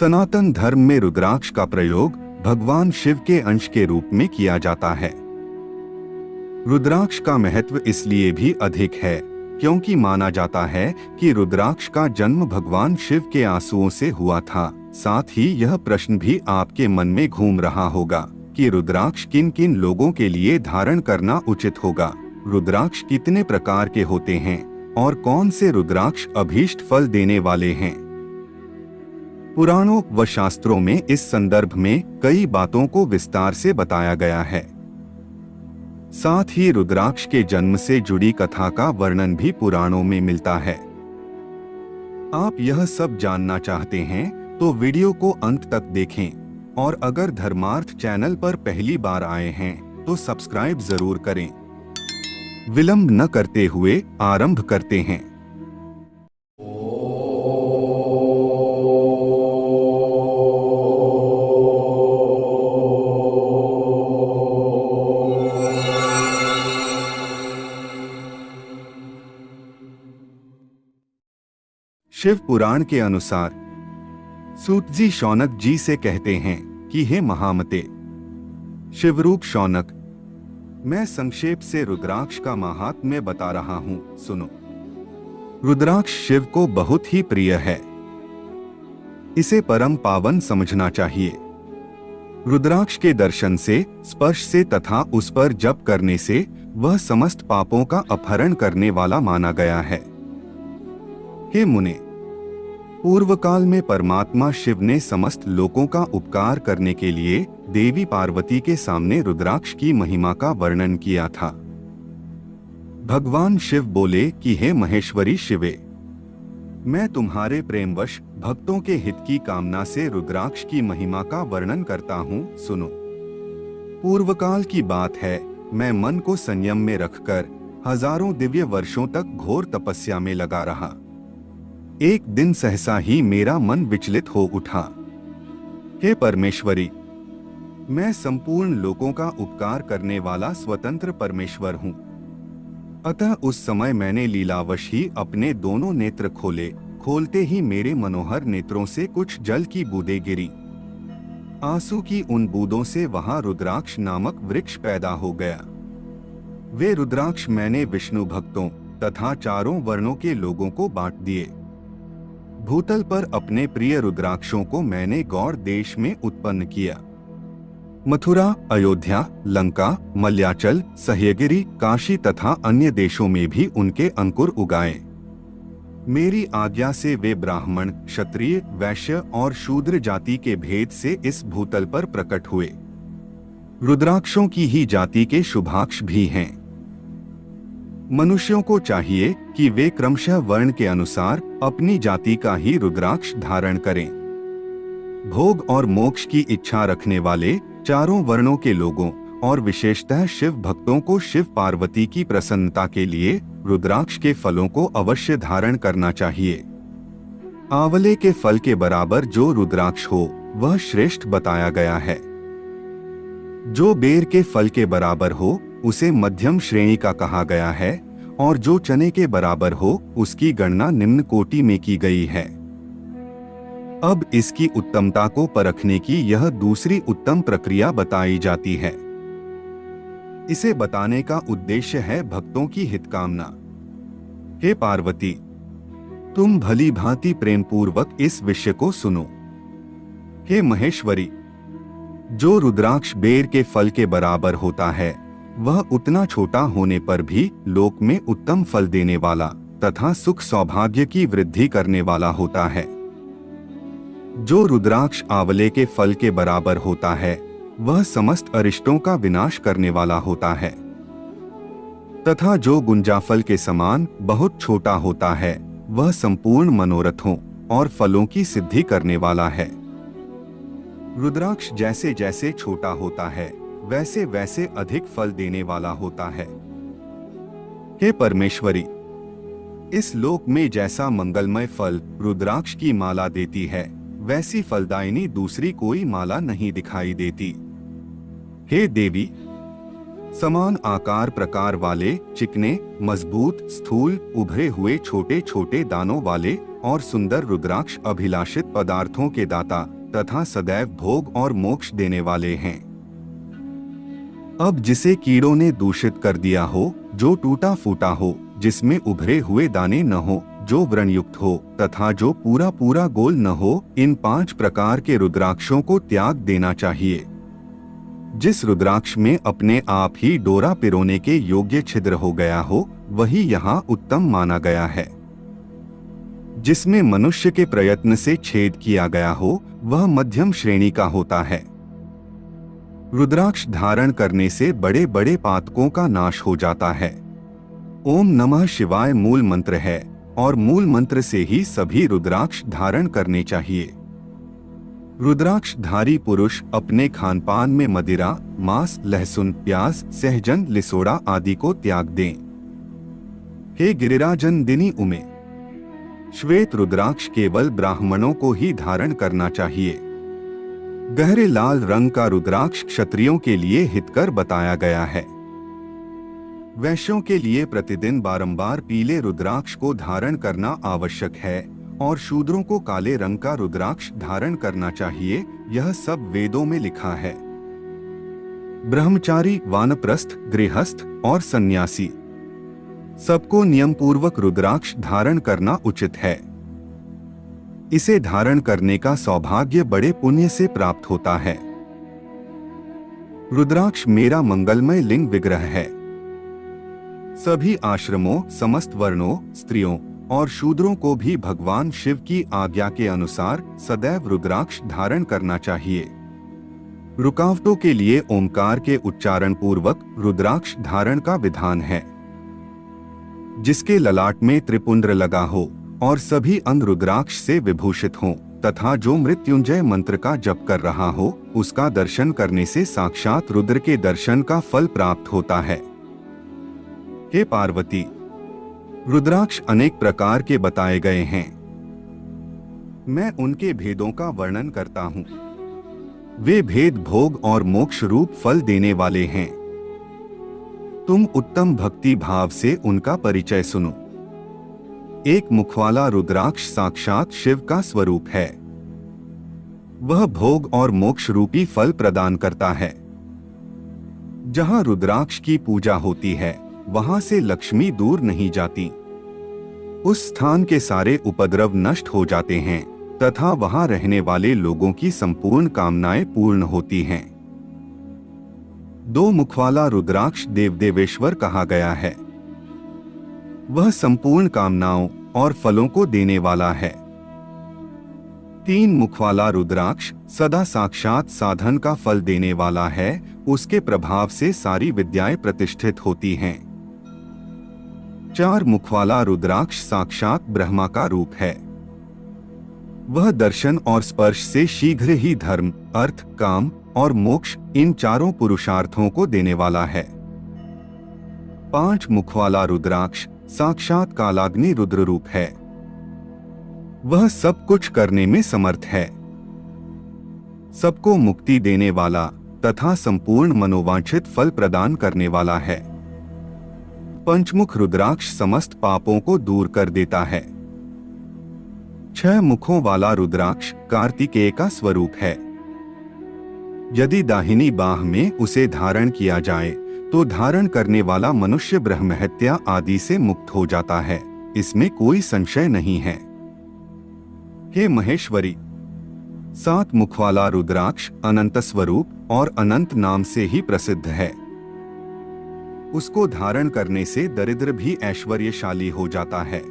सनातन धर्म में रुद्राक्ष का प्रयोग भगवान शिव के अंश के रूप में किया जाता है। रुद्राक्ष का महत्व इसलिए भी अधिक है क्योंकि माना जाता है कि रुद्राक्ष का जन्म भगवान शिव के आंसुओं से हुआ था। साथ ही यह प्रश्न भी आपके मन में घूम रहा होगा कि रुद्राक्ष किन किन लोगों के लिए धारण करना उचित होगा, रुद्राक्ष कितने प्रकार के होते हैं और कौन से रुद्राक्ष अभीष्ट फल देने वाले हैं। पुराणों व शास्त्रों में इस संदर्भ में कई बातों को विस्तार से बताया गया है। साथ ही रुद्राक्ष के जन्म से जुड़ी कथा का वर्णन भी पुराणों में मिलता है। आप यह सब जानना चाहते हैं तो वीडियो को अंत तक देखें और अगर धर्मार्थ चैनल पर पहली बार आए हैं तो सब्सक्राइब जरूर करें। विलंब न करते हुए आरंभ करते हैं। शिव पुराण के अनुसार सूत जी शौनक जी से कहते हैं कि हे महामते शिवरूप शौनक, मैं संक्षेप से रुद्राक्ष का महात्म्य बता रहा हूँ, सुनो। रुद्राक्ष शिव को बहुत ही प्रिय है। इसे परम पावन समझना चाहिए। रुद्राक्ष के दर्शन से, स्पर्श से तथा उस पर जप करने से वह समस्त पापों का अपहरण करने वाला माना गया है। हे मुने, पूर्व काल में परमात्मा शिव ने समस्त लोगों का उपकार करने के लिए देवी पार्वती के सामने रुद्राक्ष की महिमा का वर्णन किया था। भगवान शिव बोले कि हे महेश्वरी शिवे, मैं तुम्हारे प्रेमवश भक्तों के हित की कामना से रुद्राक्ष की महिमा का वर्णन करता हूँ, सुनो। पूर्व काल की बात है, मैं मन को संयम में रखकर हजारों दिव्य वर्षों तक घोर तपस्या में लगा रहा। एक दिन सहसा ही मेरा मन विचलित हो उठा। हे परमेश्वरी, मैं संपूर्ण लोगों का उपकार करने वाला स्वतंत्र परमेश्वर हूँ। अतः उस समय मैंने लीलावश ही अपने दोनों नेत्र खोले। खोलते ही मेरे मनोहर नेत्रों से कुछ जल की बूंदें गिरी। आंसू की उन बूंदों से वहां रुद्राक्ष नामक वृक्ष पैदा हो गया। वे रुद्राक्ष मैंने विष्णु भक्तों तथा चारों वर्णों के लोगों को बांट दिए। भूतल पर अपने प्रिय रुद्राक्षों को मैंने गौड़ देश में उत्पन्न किया। मथुरा, अयोध्या, लंका, मल्याचल, सह्यगिरी, काशी तथा अन्य देशों में भी उनके अंकुर उगाए। मेरी आज्ञा से वे ब्राह्मण, क्षत्रिय, वैश्य और शूद्र जाति के भेद से इस भूतल पर प्रकट हुए। रुद्राक्षों की ही जाति के शुभाक्ष भी हैं। मनुष्यों को चाहिए कि वे क्रमशः वर्ण के अनुसार अपनी जाति का ही रुद्राक्ष धारण करें। भोग और मोक्ष की इच्छा रखने वाले चारों वर्णों के लोगों और विशेषतः शिव भक्तों को शिव पार्वती की प्रसन्नता के लिए रुद्राक्ष के फलों को अवश्य धारण करना चाहिए। आंवले के फल के बराबर जो रुद्राक्ष हो वह श्रेष्ठ बताया गया है। जो बेर के फल के बराबर हो उसे मध्यम श्रेणी का कहा गया है और जो चने के बराबर हो उसकी गणना निम्न कोटि में की गई है। अब इसकी उत्तमता को परखने की यह दूसरी उत्तम प्रक्रिया बताई जाती है। इसे बताने का उद्देश्य है भक्तों की हितकामना। हे पार्वती, तुम भली भांति प्रेम पूर्वक इस विषय को सुनो। हे महेश्वरी, जो रुद्राक्ष बेर के फल के बराबर होता है वह उतना छोटा होने पर भी लोक में उत्तम फल देने वाला तथा सुख सौभाग्य की वृद्धि करने वाला होता है। जो रुद्राक्ष आंवले के फल के बराबर होता है वह समस्त अरिष्टों का विनाश करने वाला होता है तथा जो गुंजाफल के समान बहुत छोटा होता है वह संपूर्ण मनोरथों और फलों की सिद्धि करने वाला है। रुद्राक्ष जैसे जैसे छोटा होता है वैसे वैसे अधिक फल देने वाला होता है। हे परमेश्वरी, इस लोक में जैसा मंगलमय फल रुद्राक्ष की माला देती है वैसी फलदायिनी दूसरी कोई माला नहीं दिखाई देती। हे देवी, समान आकार प्रकार वाले, चिकने, मजबूत, स्थूल, उभरे हुए छोटे छोटे दानों वाले और सुंदर रुद्राक्ष अभिलाषित पदार्थों के दाता तथा सदैव भोग और मोक्ष देने वाले हैं। अब जिसे कीड़ों ने दूषित कर दिया हो, जो टूटा फूटा हो, जिसमें उभरे हुए दाने न हो, जो व्रणयुक्त हो तथा जो पूरा पूरा गोल न हो, इन 5 प्रकार के रुद्राक्षों को त्याग देना चाहिए। जिस रुद्राक्ष में अपने आप ही डोरा पिरोने के योग्य छिद्र हो गया हो, वही यहाँ उत्तम माना गया है। जिसमें मनुष्य के प्रयत्न से छेद किया गया हो, वह मध्यम श्रेणी का होता है। रुद्राक्ष धारण करने से बड़े बड़े पातकों का नाश हो जाता है। ओम नमः शिवाय मूल मंत्र है और मूल मंत्र से ही सभी रुद्राक्ष धारण करने चाहिए। रुद्राक्षधारी पुरुष अपने खानपान में मदिरा, मांस, लहसुन, प्याज, सहजन, लिसोड़ा आदि को त्याग दें। हे गिरिराजन दिनी उमे, श्वेत रुद्राक्ष केवल ब्राह्मणों को ही धारण करना चाहिए। गहरे लाल रंग का रुद्राक्ष क्षत्रियों के लिए हितकर बताया गया है। वैश्यों के लिए प्रतिदिन बारंबार पीले रुद्राक्ष को धारण करना आवश्यक है और शूद्रों को काले रंग का रुद्राक्ष धारण करना चाहिए। यह सब वेदों में लिखा है। ब्रह्मचारी, वानप्रस्थ, गृहस्थ और सन्यासी सबको नियम पूर्वक रुद्राक्ष धारण करना उचित है। इसे धारण करने का सौभाग्य बड़े पुण्य से प्राप्त होता है। रुद्राक्ष मेरा मंगलमय लिंग विग्रह है। सभी आश्रमों, समस्त वर्णों, स्त्रियों और शूद्रों को भी भगवान शिव की आज्ञा के अनुसार सदैव रुद्राक्ष धारण करना चाहिए। रुकावटों के लिए ओंकार के उच्चारण पूर्वक रुद्राक्ष धारण का विधान है। जिसके ललाट में त्रिपुंड्र लगा हो और सभी अंग रुद्राक्ष से विभूषित हों तथा जो मृत्युंजय मंत्र का जप कर रहा हो, उसका दर्शन करने से साक्षात रुद्र के दर्शन का फल प्राप्त होता है। हे पार्वती, रुद्राक्ष अनेक प्रकार के बताए गए हैं। मैं उनके भेदों का वर्णन करता हूँ। वे भेद भोग और मोक्ष रूप फल देने वाले हैं। तुम उत्तम भक्ति भाव से उनका परिचय सुनो। एक मुखवाला रुद्राक्ष साक्षात शिव का स्वरूप है। वह भोग और मोक्ष रूपी फल प्रदान करता है। जहाँ रुद्राक्ष की पूजा होती है, वहां से लक्ष्मी दूर नहीं जाती। उस स्थान के सारे उपद्रव नष्ट हो जाते हैं तथा वहां रहने वाले लोगों की संपूर्ण कामनाएं पूर्ण होती हैं। 2 मुखवाला रुद्राक्ष देवदेवेश्वर कहा गया है। वह संपूर्ण कामनाओं और फलों को देने वाला है। 3 मुखवाला रुद्राक्ष सदा साक्षात साधन का फल देने वाला है। उसके प्रभाव से सारी विद्याएं प्रतिष्ठित होती हैं। 4 मुखवाला रुद्राक्ष साक्षात ब्रह्मा का रूप है। वह दर्शन और स्पर्श से शीघ्र ही धर्म, अर्थ, काम और मोक्ष इन चारों पुरुषार्थों को देने वाला है। 5 मुखवाला रुद्राक्ष साक्षात कालाग्नि रुद्र रूप है। वह सब कुछ करने में समर्थ है। सबको मुक्ति देने वाला तथा संपूर्ण मनोवांछित फल प्रदान करने वाला है। पंचमुख रुद्राक्ष समस्त पापों को दूर कर देता है। 6 मुखों वाला रुद्राक्ष कार्तिकेय का स्वरूप है। यदि दाहिनी बाह में उसे धारण किया जाए तो धारण करने वाला मनुष्य ब्रह्महत्या आदि से मुक्त हो जाता है। इसमें कोई संशय नहीं है। हे महेश्वरी, 7 मुख वाला रुद्राक्ष अनंत स्वरूप और अनंत नाम से ही प्रसिद्ध है। उसको धारण करने से दरिद्र भी ऐश्वर्यशाली हो जाता है।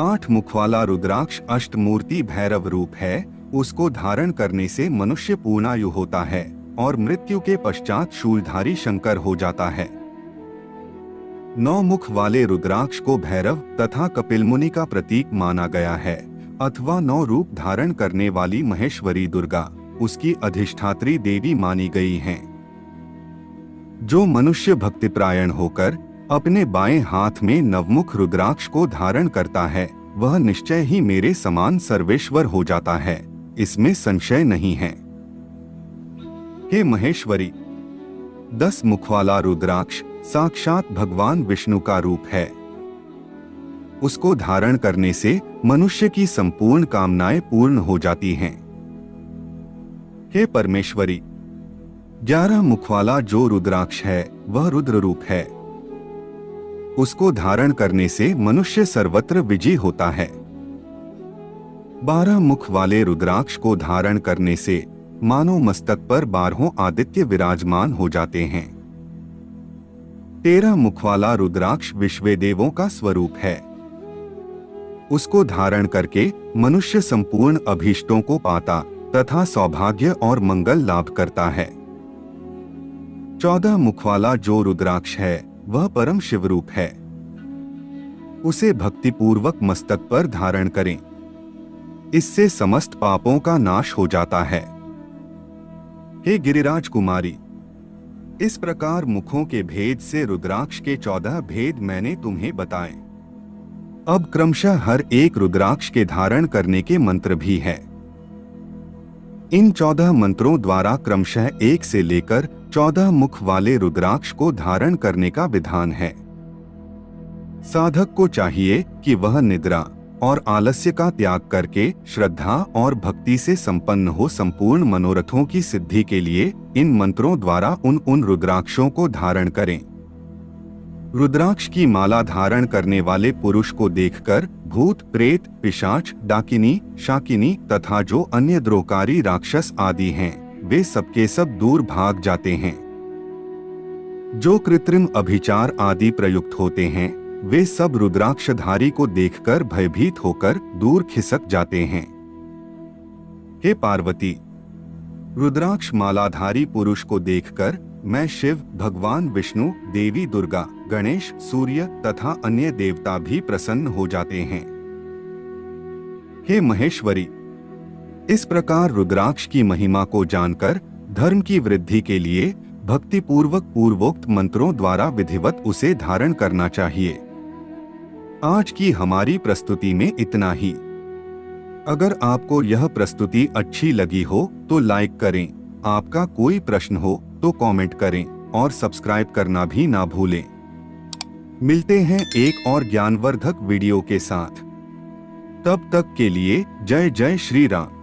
8 मुख वाला रुद्राक्ष अष्टमूर्ति भैरव रूप है। उसको धारण करने से मनुष्य पूर्णायु होता है और मृत्यु के पश्चात शूलधारी शंकर हो जाता है। 9 मुख वाले रुद्राक्ष को भैरव तथा कपिल मुनि का प्रतीक माना गया है, अथवा 9 रूप धारण करने वाली महेश्वरी दुर्गा उसकी अधिष्ठात्री देवी मानी गई हैं। जो मनुष्य भक्तिपरायण होकर अपने बाएं हाथ में नवमुख रुद्राक्ष को धारण करता है, वह निश्चय ही मेरे समान सर्वेश्वर हो जाता है। इसमें संशय नहीं है। हे महेश्वरी, 10 मुख वाला रुद्राक्ष साक्षात भगवान विष्णु का रूप है। उसको धारण करने से मनुष्य की संपूर्ण कामनाएं पूर्ण हो जाती हैं। हे परमेश्वरी, 11 मुख वाला जो रुद्राक्ष है वह रुद्र रूप है। उसको धारण करने से मनुष्य सर्वत्र विजयी होता है। 12 मुख वाले रुद्राक्ष को धारण करने से मानो मस्तक पर 12 आदित्य विराजमान हो जाते हैं। 13 मुख वाला रुद्राक्ष विश्वदेवों का स्वरूप है। उसको धारण करके मनुष्य संपूर्ण अभीष्टों को पाता तथा सौभाग्य और मंगल लाभ करता है। 14 मुख वाला जो रुद्राक्ष है वह परम शिव रूप है। उसे भक्तिपूर्वक मस्तक पर धारण करें, इससे समस्त पापों का नाश हो जाता है। हे गिरिराज कुमारी, इस प्रकार मुखों के भेद से रुद्राक्ष के 14 भेद मैंने तुम्हें बताए। अब क्रमशः हर एक रुद्राक्ष के धारण करने के मंत्र भी है। इन 14 मंत्रों द्वारा क्रमशः 1 से लेकर 14 मुख वाले रुद्राक्ष को धारण करने का विधान है। साधक को चाहिए कि वह निद्रा और आलस्य का त्याग करके श्रद्धा और भक्ति से संपन्न हो संपूर्ण मनोरथों की सिद्धि के लिए इन मंत्रों द्वारा उन रुद्राक्षों को धारण करें। रुद्राक्ष की माला धारण करने वाले पुरुष को देखकर भूत, प्रेत, पिशाच, डाकिनी, शाकिनी तथा जो अन्य द्रोहकारी राक्षस आदि हैं, वे सबके सब दूर भाग जाते हैं। जो कृत्रिम अभिचार आदि प्रयुक्त होते हैं, वे सब रुद्राक्षधारी को देखकर भयभीत होकर दूर खिसक जाते हैं। हे पार्वती, रुद्राक्ष मालाधारी पुरुष को देखकर मैं शिव, भगवान विष्णु, देवी दुर्गा, गणेश, सूर्य तथा अन्य देवता भी प्रसन्न हो जाते हैं। हे महेश्वरी, इस प्रकार रुद्राक्ष की महिमा को जानकर धर्म की वृद्धि के लिए भक्तिपूर्वक पूर्वोक्त मंत्रों द्वारा विधिवत उसे धारण करना चाहिए। आज की हमारी प्रस्तुति में इतना ही। अगर आपको यह प्रस्तुति अच्छी लगी हो तो लाइक करें, आपका कोई प्रश्न हो तो कमेंट करें और सब्सक्राइब करना भी ना भूलें। मिलते हैं एक और ज्ञानवर्धक वीडियो के साथ। तब तक के लिए जय जय श्री राम।